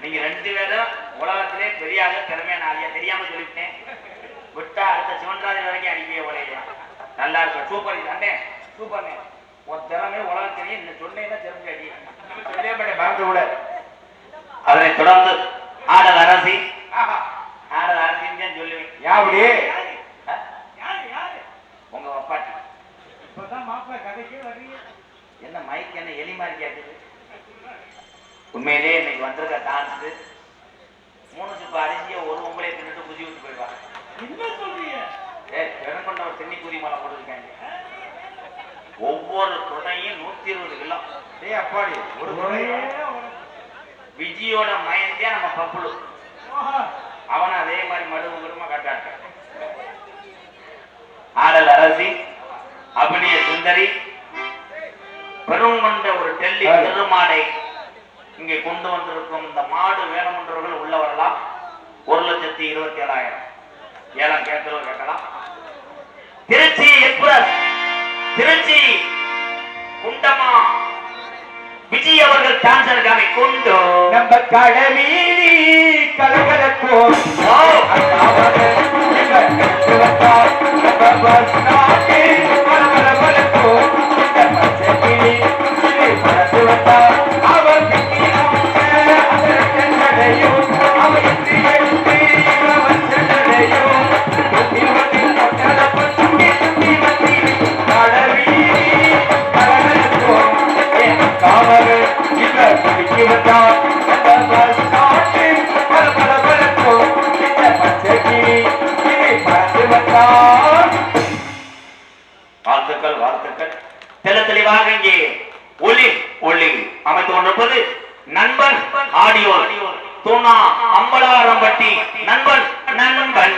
நீங்க ரெண்டு பேரும் உலகத்திலே பெரியாத திறமையான ஆளியா தெரியாம சொல்லிவிட்டேன் விட்டா அடுத்த சிவன்ராஜ் வரைக்கும் அடிக்கவே உடையா நல்லா இருக்கும் சூப்பர் அண்ணே சூப்பர்ண்ணே உன் திறமை உலகத்திலேயே இந்த சொன்னேன்னா தெரிஞ்சு அடி சொல்லிய மாட்டேன் மறந்து கூட அதனைத் தொடர்ந்து ஆடல் அரசி சொல்லுவேன் யாப்படி உங்க அப்பாட்டி இப்பதான் மாப்பிள்ள கதைக்கே வர்றீங்க என்ன மைக் என்ன எலி மாதிரி கேட்குது உண்மையிலே இன்னைக்கு வந்திருக்க டான்ஸ் 3 சிப்ப அரிசியை ஒரு உங்களே தின்னுட்டு குதி விட்டு போயிடுவாங்க என்ன சொல்றீங்க பெருங்கொண்ட ஒரு தென்னி குதி மலை போட்டுருக்காங்க ஒவ்வொரு துணையும் 120 கிலோ அப்பாடி ஒரு விஜயோட மயந்தே நம்ம பப்புளு அவனை அதே மாதிரி மடுவுமா கட்டாட்ட ஆடல் அரசி அபிநய சுந்தரி பெருங்கொண்ட ஒரு டெல்லி பெருமாடை இங்கே கொண்டு வந்திருக்கும் இந்த மாடு வேணுமென்றவர்கள் உள்ள வரலாம் 1,27,000 ஏலம் கேட்கிறோம் கேட்கலாம் திருச்சி எக்ஸ்பிரஸ் திருச்சி குண்டமா விஜய் அவர்கள் டான்சர் காமி கொண்டு நம்ம கடவீதி கலகலப்போம் Give it down, வாழ்த்துக்கள் வாழ்த்துக்கள். தெளி தெளிவாக இங்கே ஒளி ஒளி அமைத்துக் கொண்டிருப்பது நண்பன் ஆடியோ தூணா அம்பலாரம்பட்டி நண்பன் நண்பன்.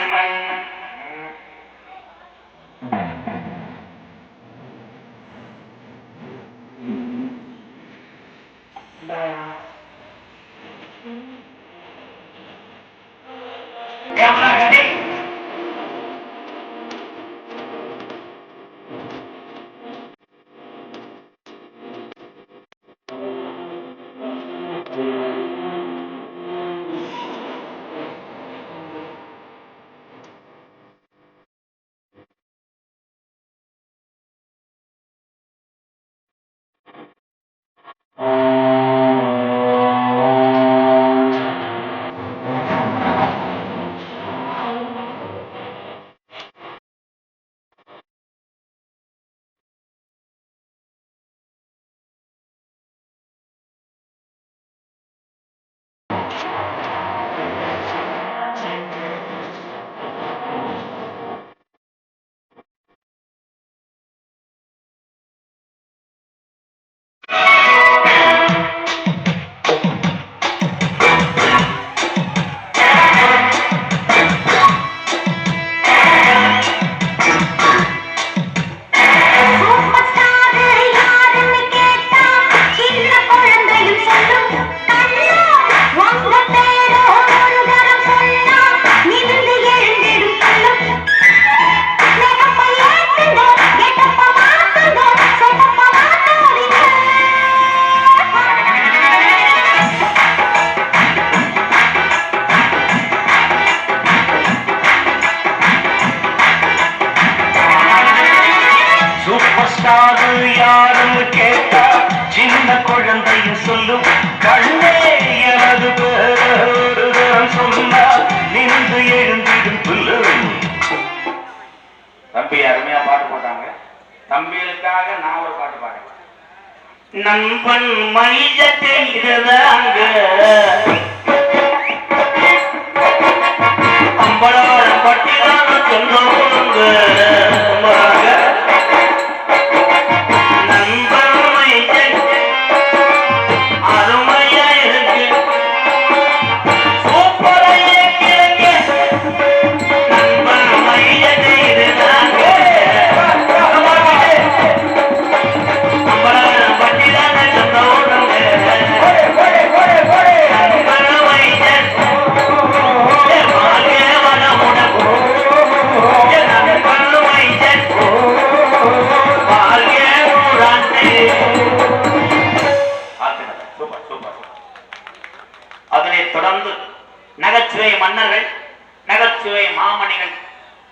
யாருன்னு கேட்டா சின்ன குழந்தையும் சொல்லும் கண்ணே எனது பேருதான் சொன்னா நின்று எழுந்திடும் புல்லு. தம்பி அருமையா பாட்டு போட்டாங்க. தம்பிகளுக்காக நான் ஒரு பாட்டு பாடுறேன். நண்பன் மையத்தை இதுதாங்க அம்பலாரம் பட்டிதான் சொல்லுங்க. அதனைத் தொடர்ந்து நகைச்சுவை மன்னர்கள், நகைச்சுவை மாமணிகள்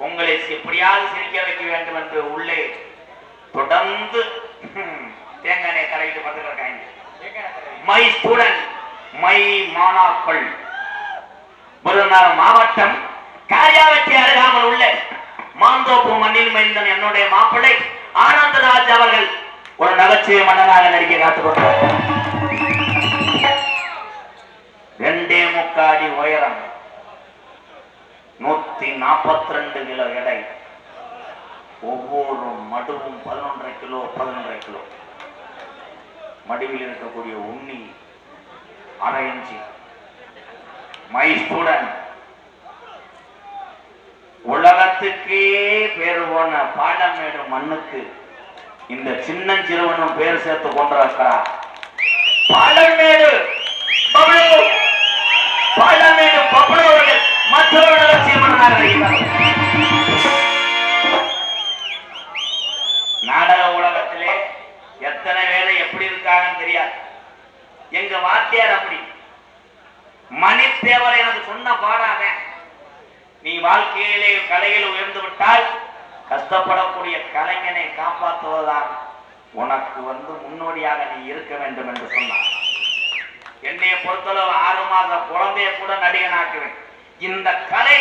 உங்களை எப்படியாவது சிரிக்க வைக்க வேண்டும் என்று உள்ளே தொடர்ந்து தேங்காய் கரையிட்டு படுத்துக்கிறாங்க. மை ஸ்டூடெண்ட், மை மாணாக்கள், விருதுநகர் மாவட்டம் காரியாவட்டி அருகாமல் உள்ள மாந்தோப்பு மண்ணில் மைந்தன் என்னுடைய மாப்பிள்ளை ஆனந்தராஜ் அவர்கள் ஒரு நகைச்சுவை மன்னனாக நடிக்க காத்துக்கொண்டார். 2.25 அடி உயரம், 142 கிலோ எடை, ஒவ்வொரு மடுவும் 11.5 கிலோ 11.5 கிலோ. மடுவில் இருக்கக்கூடிய உண்ணி 1/2 இன்ச்சு. மை ஸ்டூடெண்ட், உலகத்துக்கே பேர் போன பாலமேடு மண்ணுக்கு இந்த சின்ன சிறுவனும் பேர் சேர்த்து கொண்டிருக்கிறார். பாலமேடு பப்ளு, பாலமேடு பப்ளு அவர்கள் மற்றொரு நாடக உலகத்திலே எத்தனை பேரை எப்படி இருக்காங்கன்னு தெரியாது. எங்க வாத்தியார் அப்படி மணித்தேவர் எனக்கு சொன்ன பாடாத, நீ வாழ்க்கையிலே கலையில் உயர்ந்து விட்டால் கஷ்டப்படக்கூடிய கலைஞனை காப்பாற்றுவதுதான் உனக்கு முன்னோடியாக நீ இருக்க வேண்டும் என்று சொன்னார். என்னைய பொறுத்தளவு 6 மாத குழந்தைய கூட நடிகனாக்குவேன். இந்த கலை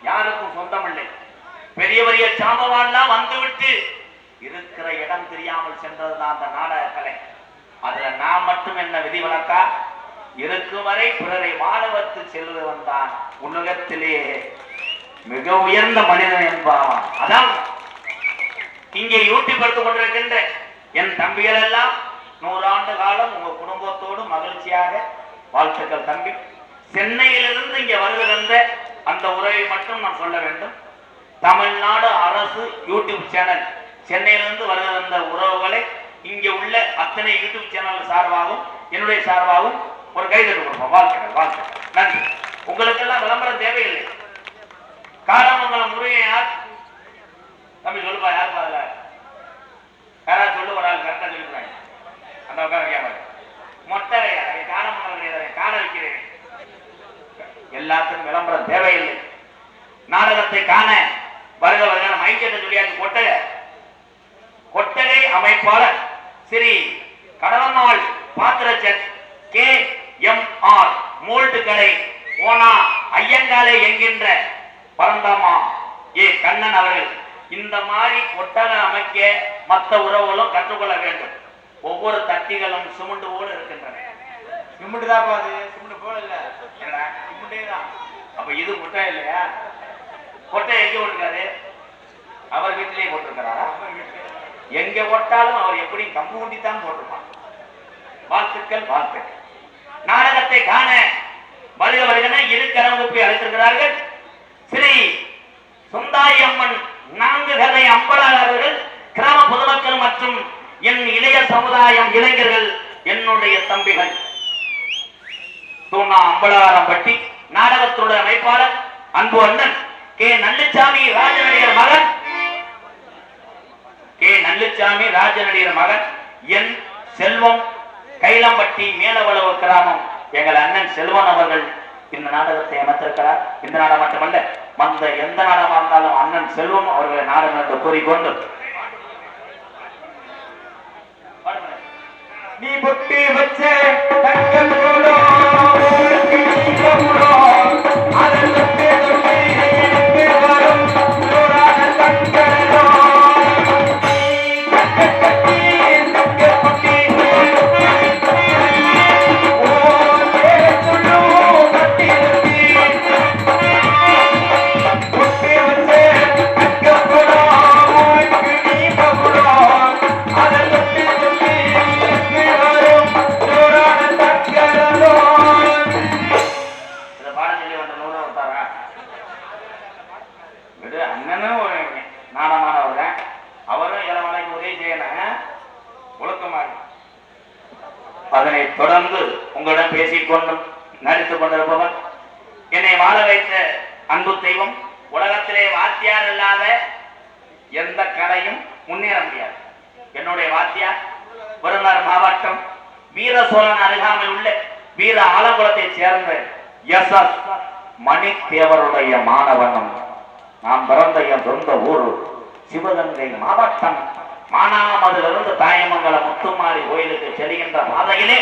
யாருக்கும் சொந்தமில்லை. பெரிய பெரிய சாம்பவான்லாம் வந்துவிட்டு இருக்கிற இடம் தெரியாமல் சென்றதுதான் அந்த நாடக கலை. அதுல நான் மட்டும் என்ன விதிவிலக்கா? இருக்கும் வரை பிறரை வாழ வைத்து செல்வன் தான் உலகத்திலேயே மிக உயர்ந்த மனிதன் என்பான். அதான் இங்கே யூடியூப் எடுத்துக் கொண்டிருக்கின்ற என் தம்பிகள் எல்லாம் 100 ஆண்டு காலம் உங்க குடும்பத்தோடு மகிழ்ச்சியாக வாழ்த்துக்கள் தம்பி. சென்னையிலிருந்து இங்க வருகின்ற அந்த உறவை மட்டும் நான் சொல்ல வேண்டும். தமிழ்நாடு அரசு யூடியூப் சேனல் சென்னையிலிருந்து வருகின்ற உறவுகளை இங்க உள்ள அத்தனை யூடியூப் சேனல் சார்பாகவும் என்னுடைய சார்பாகவும் ஒரு கைதட்டு கொடுப்போம். வாழ்த்துக்கள், வாழ்த்துக்கள், நன்றி. உங்களுக்கெல்லாம் விளம்பரம் தேவையில்லை. காலமங்கலம் முருகன் யார் தம்பி சொல்லுப்பா, யார் பாருல யாராவது சொல்லு, ஒரு ஆள் கரெக்டா சொல்லிடுறாங்க. அந்த உட்கார மொட்டை காலமங்கலம் காண வைக்கிறேன். எல்லாத்துக்கும் விளம்பரம் தேவையில்லை. நாடகத்தை காண வருக வருக மைக்கேட்ட சொல்லியாச்சு. கொட்டகை அமைப்பாளர் ஸ்ரீ கடலம்மாள் பாத்திரச்சர் KMR மோல்டு கடை ஓனா ஐயங்காலை என்கின்ற பரந்தாமா கண்ணன் அவர்கள் இந்த மாதிரி கொட்டகை அமைக்க மற்ற உறவுகளும் கற்றுக்கொள்ள வேண்டும். ஒவ்வொரு தட்டிகளும் சிமெண்ட் போல இருக்கின்றன. சிமெண்ட் தான் பாது, சிமெண்ட் போல இல்ல, சிமெண்டே தான். அப்ப இது கொட்டை இல்லையா? கொட்டை எங்க போட்டிருக்காரு? அவர் வீட்டிலேயே போட்டிருக்கிறாரா? எங்க போட்டாலும் அவர் எப்படி கம்பு கொண்டித்தான் போட்டிருப்பார். வாழ்த்துக்கள், வாழ்த்துக்கள். நாடகத்தை காண வருக வருகன இரு கரங்குப்பை அழைத்திருக்கிறார்கள் ஸ்ரீ சுந்தாயி அம்மன் 4 கதை அம்பலாளர்கள், கிராம பொதுமக்கள் மற்றும் என் இளைய சமுதாயம் இளைஞர்கள், என்னுடைய தம்பிகள். தூணா அம்பலாரம்பட்டி நாடகத்துடைய அமைப்பாளர் அன்பு அண்ணன் நல்லுச்சாமி ராஜநடிகர் மகன் நல்லுச்சாமி ராஜநடிகர் மகன் என் செல்வம், கைலம்பட்டி மேலவளவு கிராமம் எங்கள் அண்ணன் செல்வன் அவர்கள் இந்த நாடகத்தை அமைத்திருக்கிறார். இந்த நாடகம் மட்டுமல்ல, மந்த எந்த நாடகமாக இருந்தாலும் அண்ணன் செல்வம் அவர்களை நாடகம் என்று கூறிக்கொண்டு நீ பொட்டி வச்ச தங்கள் அதனை தொடர்ந்து உங்களிடம் பேசிக்கொண்டும் நடித்துக் கொண்டிருப்பவன் என்னை வாழ வைத்த அன்பு தெய்வம். உலகத்திலே வாத்தியார் இல்லாத எந்த கலையும் முன்னேற முடியாது. என்னுடைய வாத்தியார் விருதுநகர் மாவட்டம் வீர சோழன் அருகாமையில் உள்ள வீர ஆலங்குளத்தை சேர்ந்த SS மணித்தேவருடைய மாணவனும். நான் பிறந்த என் சொந்த ஊர் சிவகங்கை மாவட்டம் மானாமதிலிருந்து தாயமங்கலம் முத்துமாரி கோயிலுக்கு செல்கின்ற பாதையிலே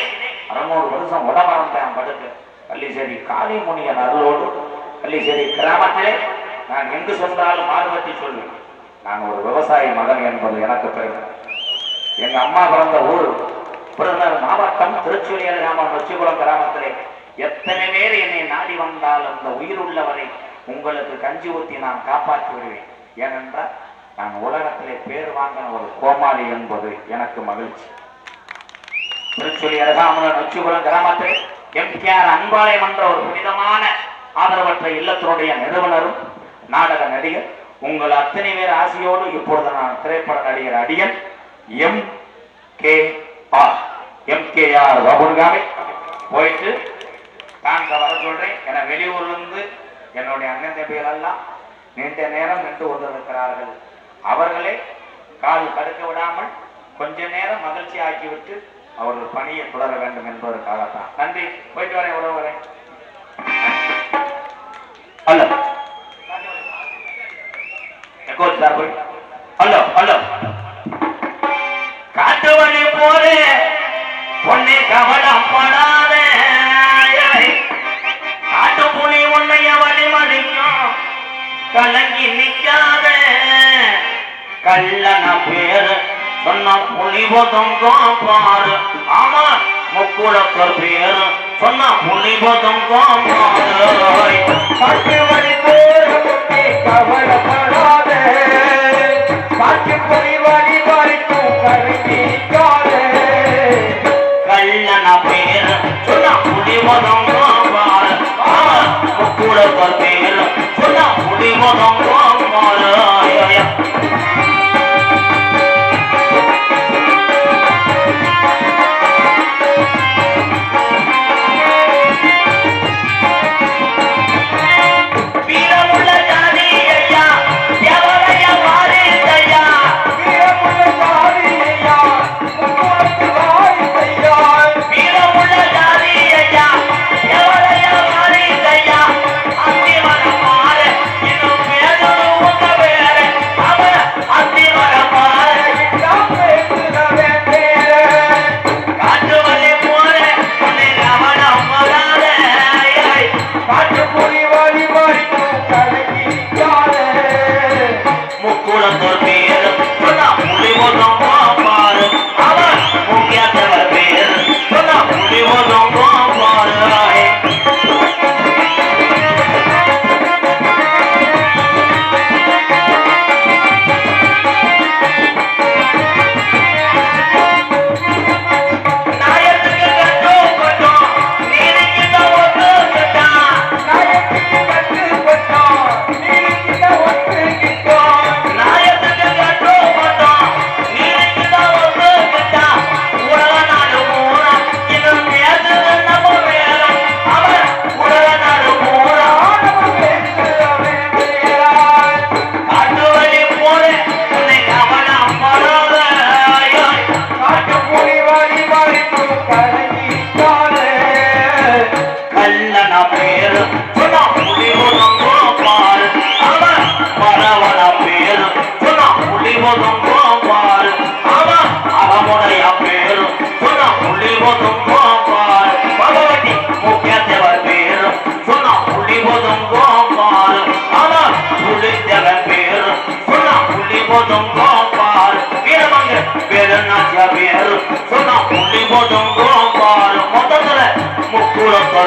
600 வருஷம் உடமரம் படுக்க கள்ளிசேரி காளிமுனியன் அருளோடு கள்ளிசேரி கிராமத்திலே நான் எங்கு சென்றாலும் மாறுபற்றி சொல்வேன், நான் ஒரு விவசாய மகன் என்பது எனக்கு பெருமை. எங்க அம்மா பிறந்த ஊர் விருதுநகர் மாவட்டம் திருச்சுழி கிராமம் நொச்சிகுளம் கிராமத்திலே எத்தனை பேர் என்னை நாடி வந்தால் அந்த உயிர் உள்ளவரை உங்களுக்கு கஞ்சி ஊற்றி நான் காப்பாற்றி விடுவேன். ஏனென்றால் நான் உலகத்திலே பேர் வாங்கின ஒரு கோமாளி என்பது எனக்கு மகிழ்ச்சி. திருச்சுழி அருகாமையில் நொச்சிகுளம் கிராமத்தில் MKR அன்பாலயம் என்ற ஒரு புனிதமான ஆதரவற்ற இல்லத்தினுடைய நிறுவனரும் நாடக நடிகர் உங்கள் அத்தனை பேர் ஆசையோடு இப்பொழுது நான் திரைப்பட நடிகர் அடியன் MKR வகுர்காமை போயிட்டு நான் வர சொல்றேன். என வெளியூர்ல இருந்து என்னுடைய அண்ணன் தம்பிகள் எல்லாம் நீண்ட நேரம் நின்று கொண்டிருக்கிறார்கள். அவர்களே கால் தடுக்க விடாமல் கொஞ்ச நேரம் மகிழ்ச்சி ஆக்கிவிட்டு அவர்கள் பணியை தொடர வேண்டும் என்பதற்காகத்தான். நன்றி, போயிட்டு வரேன் உறவுகளே. ஹலோ ஹலோ ஹலோ காட்டு வழி போது பொண்ணை கவலைப்படாத, காட்டு புலி உன்னைய வழி மறிக்கும் கலங்கி நிற்காத, கள்ளன பேரு சொன்ன புலி ஒதுங்கும் பாரு. ஆமா, முக்குளத்தோர் பேரு சொன்னா புள்ளி போதுங்கும் மாலை காட்டு வழி போறே கவலைப்படாத காட்டு பொறி வழி வரைக்கும் கருவிக்காதே கல்லன பேர் சொன்னா புள்ளி போதுங்கும் மாலை கூட பேர் சொன்னா புள்ளி போதுங்கும் மாலை Mukulat